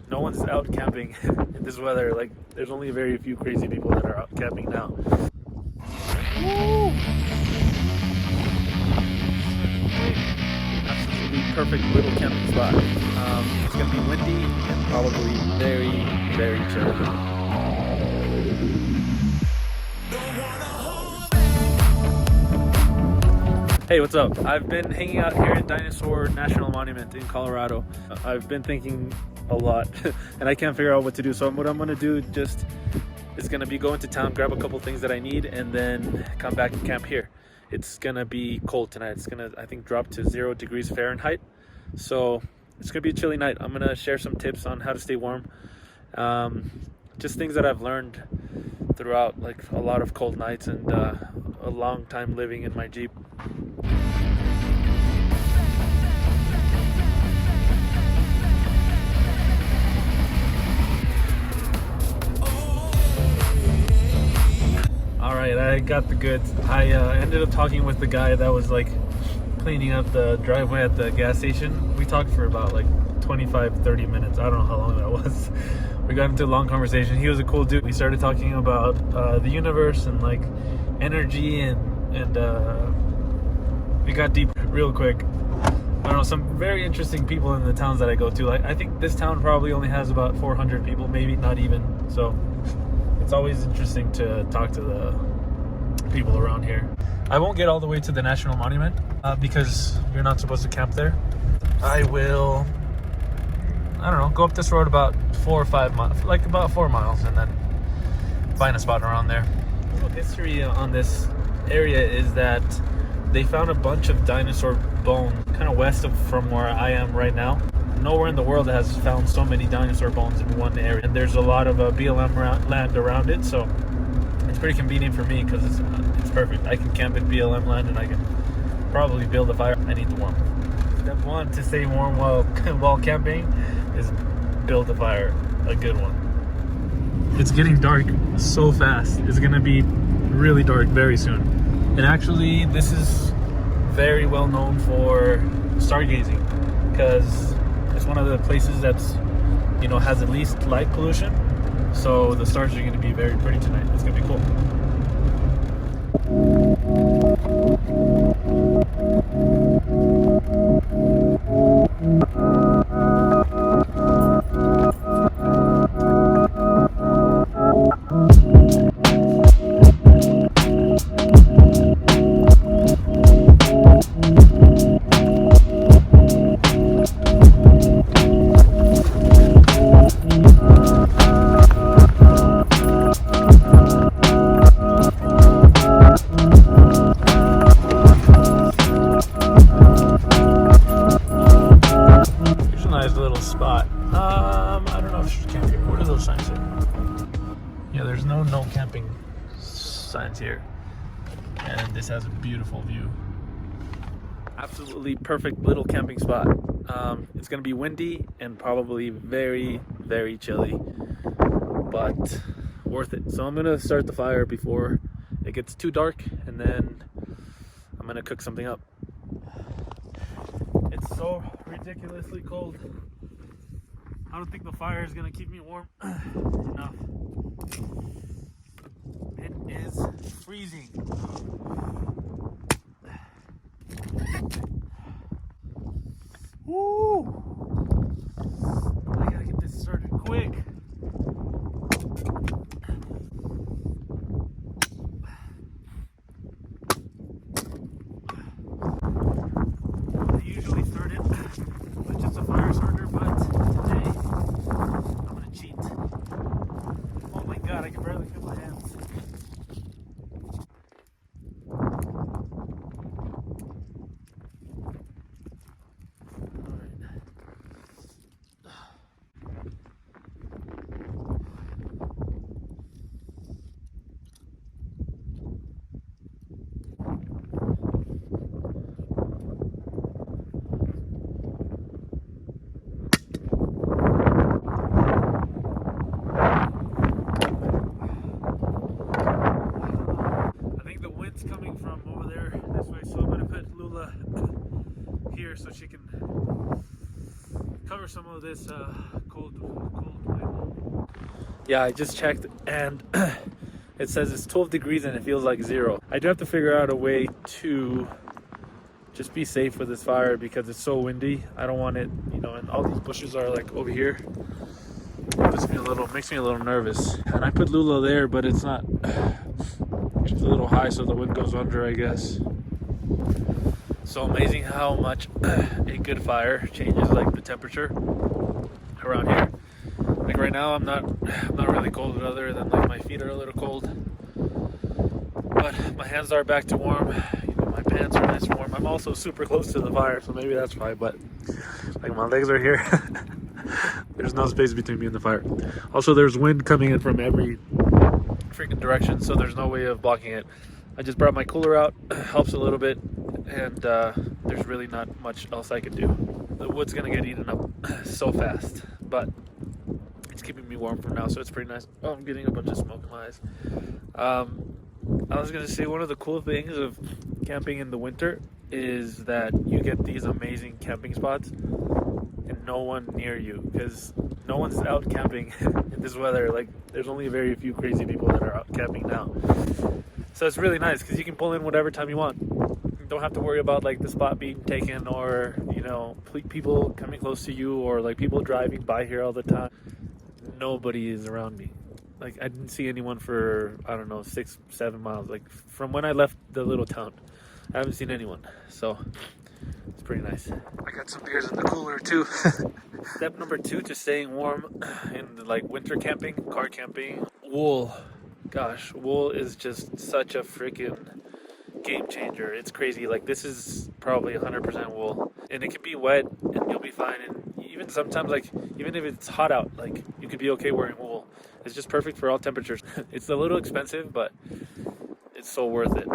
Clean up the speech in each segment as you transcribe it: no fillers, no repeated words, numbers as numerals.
no one's out camping in this weather. Like, there's only very few crazy people that are out camping now. Woo! Absolutely perfect little camping spot. It's gonna be windy and probably very, very chilly. Hey, what's up? I've been hanging out here at Dinosaur National Monument in Colorado. I've been thinking a lot and I can't figure out what to do. So what I'm gonna do is gonna be go into town, grab a couple things that I need, and then come back and camp here. It's gonna be cold tonight. It's gonna, I think, drop to 0 degrees Fahrenheit. So it's gonna be a chilly night. I'm gonna share some tips on how to stay warm. Just things that I've learned throughout like a lot of cold nights and a long time living in my Jeep. Alright, I got the goods. I ended up talking with the guy that was like cleaning up the driveway at the gas station. We talked for about like 25-30 minutes. I don't know how long that was. We got into a long conversation. He was a cool dude. We started talking about the universe and like energy and we got deep real quick. I don't know, some very interesting people in the towns that I go to. Like, I think this town probably only has about 400 people, maybe not even. So it's always interesting to talk to the people around here. I won't get all the way to the National Monument because you're not supposed to camp there. I will, I don't know, go up this road about 4 or 5 miles, like about 4 miles, and then find a spot around there. A little history on this area is that they found a bunch of dinosaur bones kind of west of from where I am right now. Nowhere in the world has found so many dinosaur bones in one area, and there's a lot of BLM land around it, so it's pretty convenient for me because it's perfect. I can camp in BLM land and I can probably build a fire. I need the warmth. Step one to stay warm while camping is build a fire, a good one. It's getting dark so fast. It's gonna be really dark very soon. And actually, this is very well known for stargazing because it's one of the places that's, you know, has at least light pollution. So the stars are going to be very pretty tonight. It's going to be cool. Spot. I don't know if I should camp here. What are those signs say? Yeah, there's no camping signs here. And this has a beautiful view. Absolutely perfect little camping spot. It's gonna be windy and probably very, very chilly, but worth it. So I'm gonna start the fire before it gets too dark, and then I'm gonna cook something up. It's so ridiculously cold. I don't think the fire is gonna keep me warm enough. It is freezing. Woo! I gotta get this started quick. I usually start it with just a fire starter, but today I'm gonna cheat. Oh my god, I can barely feel my hands. here so she can cover some of this cold Yeah, I just checked and it says it's 12 degrees and it feels like 0. I do have to figure out a way to just be safe with this fire because it's so windy. I don't want it, you know, and all these bushes are like over here. It makes me a little nervous. And I put Lula there, but it's not, it's a little high so the wind goes under, I guess. So amazing how much a good fire changes like the temperature around here. Like right now I'm not really cold other than like my feet are a little cold. But my hands are back to warm. You know, my pants are nice and warm. I'm also super close to the fire, so maybe that's why, but like my legs are here. There's no space between me and the fire. Also, there's wind coming in from every freaking direction, so there's no way of blocking it. I just brought my cooler out, helps a little bit, and there's really not much else I can do. The wood's gonna get eaten up so fast, but it's keeping me warm for now, so it's pretty nice. Oh, I'm getting a bunch of smoke in my eyes. I was gonna say one of the cool things of camping in the winter is that you get these amazing camping spots and no one near you, because no one's out camping in this weather. Like, there's only very few crazy people that are out camping now. So it's really nice because you can pull in whatever time you want. You don't have to worry about like the spot being taken or, you know, people coming close to you or like people driving by here all the time. Nobody is around me. Like, I didn't see anyone for, I don't know, 6-7 miles. Like, from when I left the little town, I haven't seen anyone. So it's pretty nice. I got some beers in the cooler too. Step number 2 to staying warm in like winter camping, car camping, wool. Gosh, wool is just such a freaking game changer. It's crazy. Like, this is probably 100% wool, and it can be wet and you'll be fine. And even sometimes, like, even if it's hot out, like, you could be okay wearing wool. It's just perfect for all temperatures. It's a little expensive, but it's so worth it.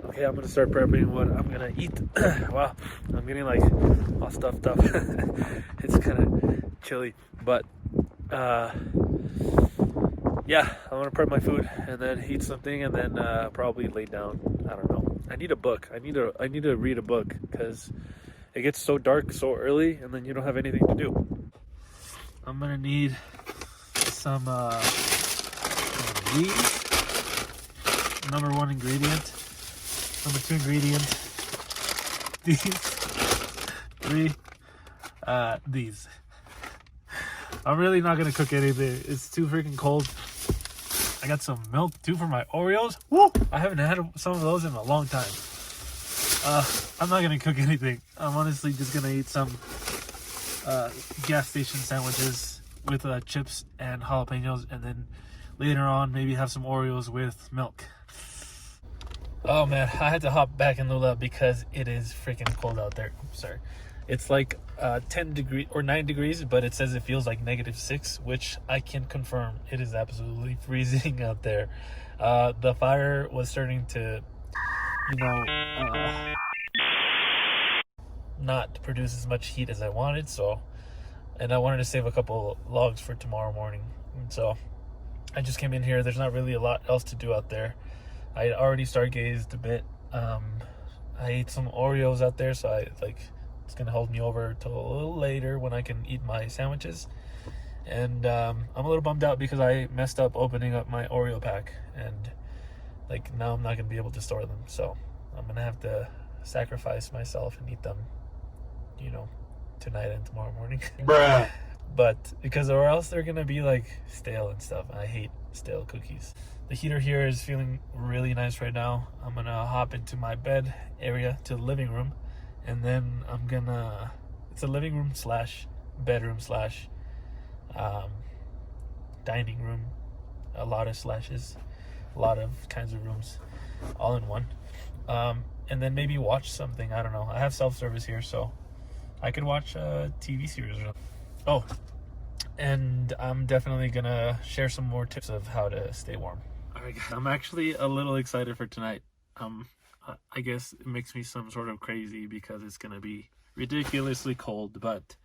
Okay, I'm gonna start prepping what I'm gonna eat. Wow, I'm getting like all stuffed up. It's kind of chilly, but yeah, I'm gonna prep my food and then eat something and then probably lay down. I don't know. I need a book. I need to read a book because it gets so dark so early and then you don't have anything to do. I'm gonna need some these. Number 1 ingredient. Number 2 ingredient. These. 3. These. I'm really not gonna cook anything. It's too freaking cold. I got some milk too for my Oreos. Woo! I haven't had some of those in a long time. I'm not gonna cook anything. I'm honestly just gonna eat some gas station sandwiches with chips and jalapenos, and then later on maybe have some Oreos with milk. Oh man, I had to hop back in Lula because it is freaking cold out there. I'm sorry. It's like 10 degrees or 9 degrees, but it says it feels like -6, which I can confirm. It is absolutely freezing out there. The fire was starting to, you know, not produce as much heat as I wanted, so, and I wanted to save a couple logs for tomorrow morning. And so I just came in here. There's not really a lot else to do out there. I already stargazed a bit. I ate some Oreos out there, so it's gonna hold me over till a little later when I can eat my sandwiches. And I'm a little bummed out because I messed up opening up my Oreo pack, and like now I'm not gonna be able to store them. So I'm gonna have to sacrifice myself and eat them, you know, tonight and tomorrow morning. Bruh. But because or else they're gonna be like stale and stuff. I hate stale cookies. The heater here is feeling really nice right now. I'm gonna hop into my bed area to the living room, and then I'm gonna, it's a living room slash bedroom slash dining room, a lot of slashes, a lot of kinds of rooms all in one. And then maybe watch something. I don't know. I have self-service here, so I could watch a TV series or something. Oh, and I'm definitely gonna share some more tips of how to stay warm. All right, guys, I'm actually a little excited for tonight. I guess it makes me some sort of crazy because it's gonna be ridiculously cold, but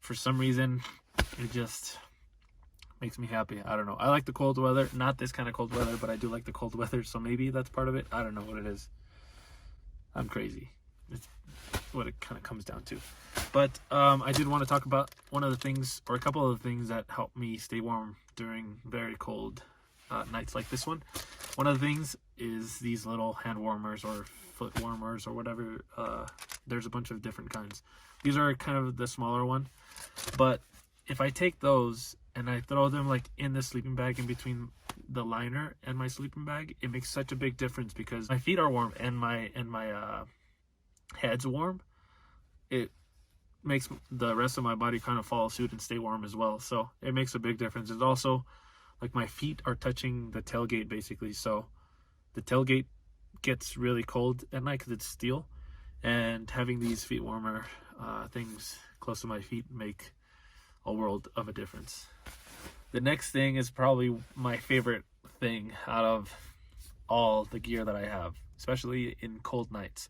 for some reason it just makes me happy. I don't know. I like the cold weather, not this kind of cold weather, but I do like the cold weather, so maybe that's part of it. I don't know what it is. I'm crazy. what it kind of comes down to. But I did want to talk about one of the things, or a couple of the things that help me stay warm during very cold nights like this one. One of the things is these little hand warmers or foot warmers or whatever. There's a bunch of different kinds. These are kind of the smaller one, but if I take those and I throw them like in the sleeping bag in between the liner and my sleeping bag, it makes such a big difference because my feet are warm and my head's warm. It makes the rest of my body kind of follow suit and stay warm as well. So it makes a big difference. It's also like my feet are touching the tailgate basically. So the tailgate gets really cold at night because it's steel, and having these feet warmer things close to my feet make a world of a difference. The next thing is probably my favorite thing out of all the gear that I have, especially in cold nights.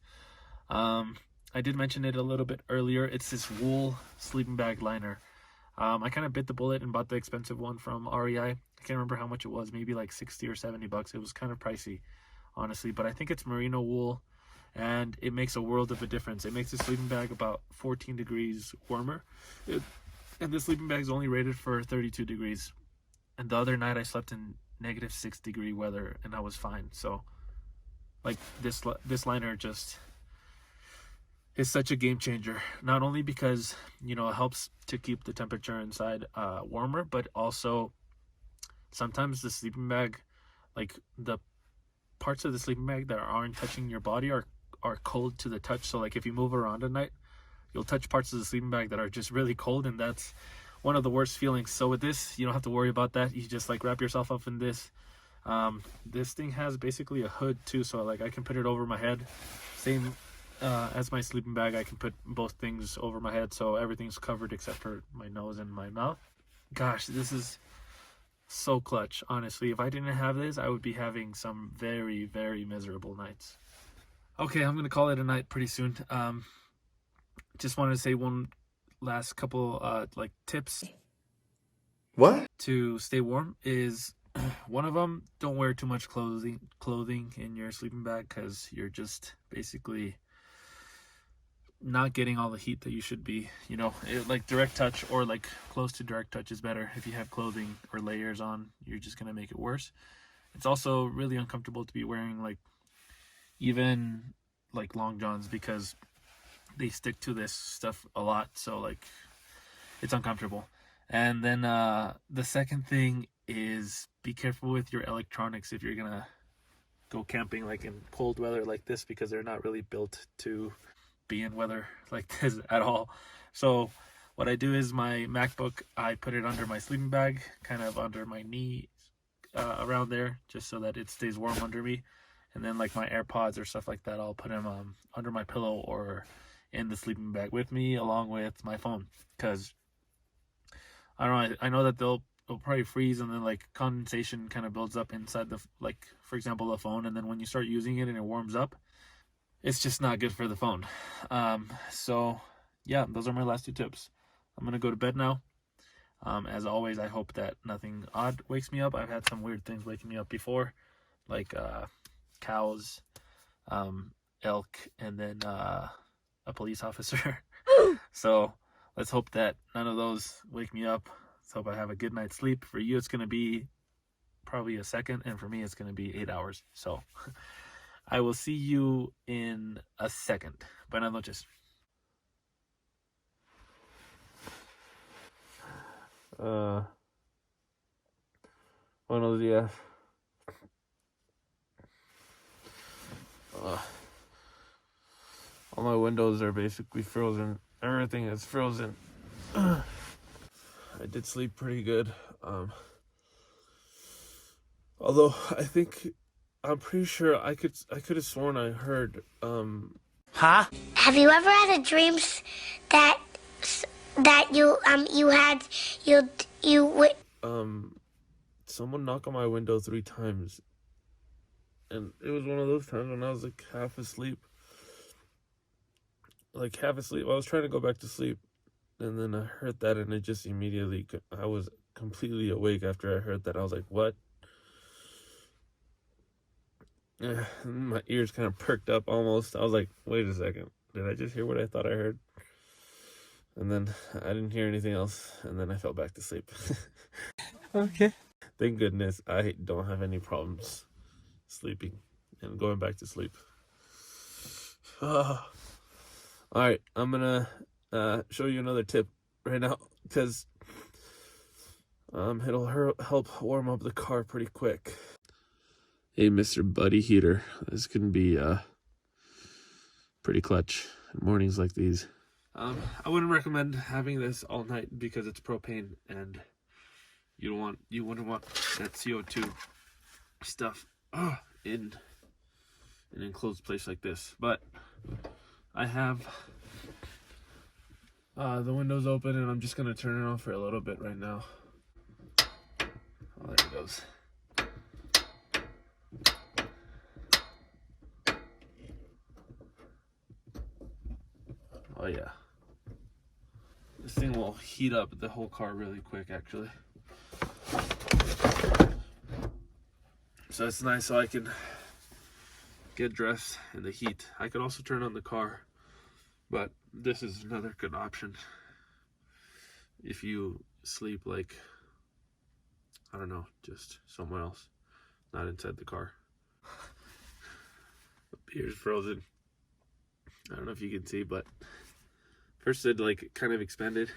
I did mention it a little bit earlier. It's this wool sleeping bag liner. I kind of bit the bullet and bought the expensive one from REI. I can't remember how much it was, maybe like 60 or 70 bucks. It was kind of pricey, honestly, but I think it's merino wool, and it makes a world of a difference. It makes the sleeping bag about 14 degrees warmer. And the sleeping bag is only rated for 32 degrees. And the other night I slept in -6 degree weather and I was fine. So like this liner just is such a game changer. Not only because, you know, it helps to keep the temperature inside warmer, but also sometimes the sleeping bag, like the parts of the sleeping bag that aren't touching your body are cold to the touch. So like if you move around at night, you'll touch parts of the sleeping bag that are just really cold, and that's one of the worst feelings. So with this, you don't have to worry about that. You just like wrap yourself up in this. This thing has basically a hood too, so like I can put it over my head. Same as my sleeping bag, I can put both things over my head, so everything's covered except for my nose and my mouth. Gosh, this is so clutch, honestly. If I didn't have this, I would be having some very, very miserable nights. Okay, I'm gonna call it a night pretty soon. Just wanted to say one last couple like tips. What? To stay warm is one of them, don't wear too much clothing in your sleeping bag, because you're just basically not getting all the heat that you should be. You know, like direct touch or like close to direct touch is better. If you have clothing or layers on, you're just gonna make it worse. It's also really uncomfortable to be wearing like even like long johns, because they stick to this stuff a lot, so like it's uncomfortable. And then the second thing is be careful with your electronics if you're gonna go camping like in cold weather like this, because they're not really built to be in weather like this at all. So what I do is my MacBook, I put it under my sleeping bag, kind of under my knee, around there, just so that it stays warm under me. And then like my AirPods or stuff like that, I'll put them under my pillow or in the sleeping bag with me, along with my phone, because I don't know, I know that they'll probably freeze, and then like condensation kind of builds up inside the, like for example the phone, and then when you start using it and it warms up, it's just not good for the phone. So yeah, those are my last two tips. I'm gonna go to bed now. As always, I hope that nothing odd wakes me up. I've had some weird things waking me up before, like cows, elk, and then a police officer. So let's hope that none of those wake me up. Let's hope I have a good night's sleep. For you, it's going to be probably a second, and for me, it's going to be 8 hours. So I will see you in a second. Buenas noches. Buenos días. All my windows are basically frozen. Everything is frozen. I did sleep pretty good. Although I'm pretty sure I could have sworn I heard Huh? Have you ever had a dream that someone knock on my window 3 times, and it was one of those times when I was like half asleep. I was trying to go back to sleep, and then I heard that, and it just immediately, I was completely awake after I heard that. I was like, what? My ears kind of perked up almost. I was like, wait a second, Did I just hear what I thought I heard? And then I didn't hear anything else, and then I fell back to sleep. Okay. Thank goodness I don't have any problems sleeping and going back to sleep. All right, I'm gonna show you another tip right now, because it'll help warm up the car pretty quick. Hey, Mr. Buddy Heater, this can be pretty clutch in mornings like these. I wouldn't recommend having this all night because it's propane, and you wouldn't want that CO2 stuff in an enclosed place like this. But I have the windows open, and I'm just gonna turn it on for a little bit right now. Oh, there it goes. Oh yeah. This thing will heat up the whole car really quick, actually. So it's nice, so I can get dressed in the heat. I could also turn on the car, but this is another good option if you sleep, like, I don't know, just somewhere else, not inside the car. The beer's frozen. I don't know if you can see, but first it like kind of expanded,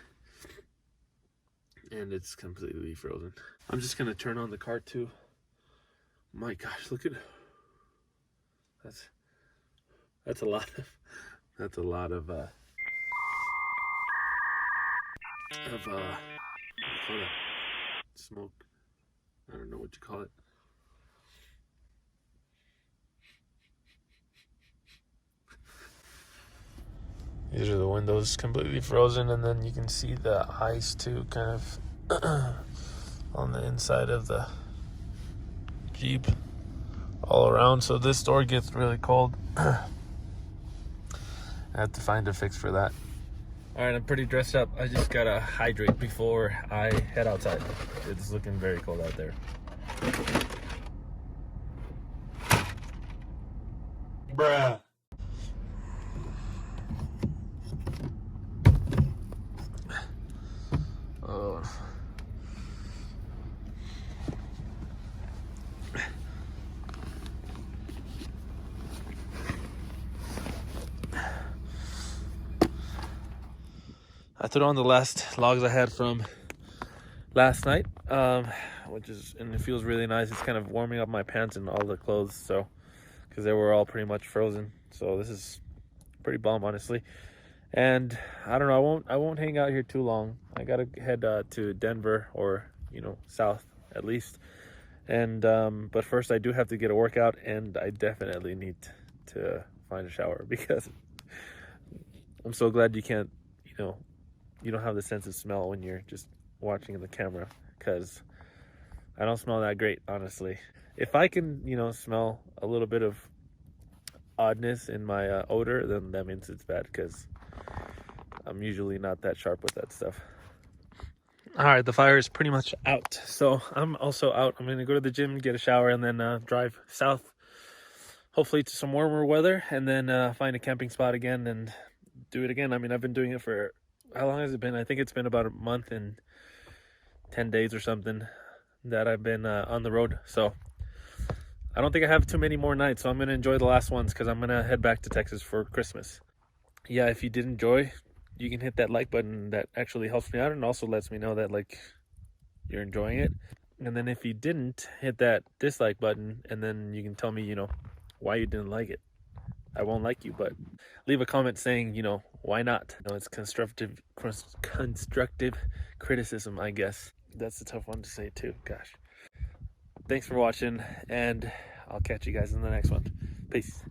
and it's completely frozen. I'm just gonna turn on the car too. My gosh, look at that's a lot of smoke. I don't know what you call it. These are the windows completely frozen, and then you can see the ice too, kind of on the inside of the Jeep all around. So this door gets really cold. I have to find a fix for that. All right, I'm pretty dressed up. I just gotta hydrate before I head outside. It's looking very cold out there. Bruh. Oh. I threw on the last logs I had from last night, and it feels really nice. It's kind of warming up my pants and all the clothes, so because they were all pretty much frozen. So this is pretty bomb, honestly. And I don't know, I won't hang out here too long. I gotta head to Denver, or south at least. And but first I do have to get a workout, and I definitely need to find a shower, because I'm so glad you can't, you don't have the sense of smell when you're just watching in the camera, because I don't smell that great, honestly. If I can, smell a little bit of oddness in my odor, then that means it's bad, because I'm usually not that sharp with that stuff. All right, the fire is pretty much out, so I'm also out. I'm gonna go to the gym, get a shower, and then drive south, hopefully to some warmer weather, and then find a camping spot again and do it again. I mean, I've been doing it for, how long has it been? I think it's been about a month and 10 days or something that I've been on the road. So I don't think I have too many more nights, so I'm gonna enjoy the last ones, because I'm gonna head back to Texas for Christmas. Yeah, if you did enjoy, you can hit that like button. That actually helps me out, and also lets me know that you're enjoying it. And then if you didn't, hit that dislike button, and then you can tell me why you didn't like it. I won't like you, but leave a comment saying why not. It's constructive criticism, I guess. That's a tough one to say too. Gosh. Thanks for watching, and I'll catch you guys in the next one. Peace.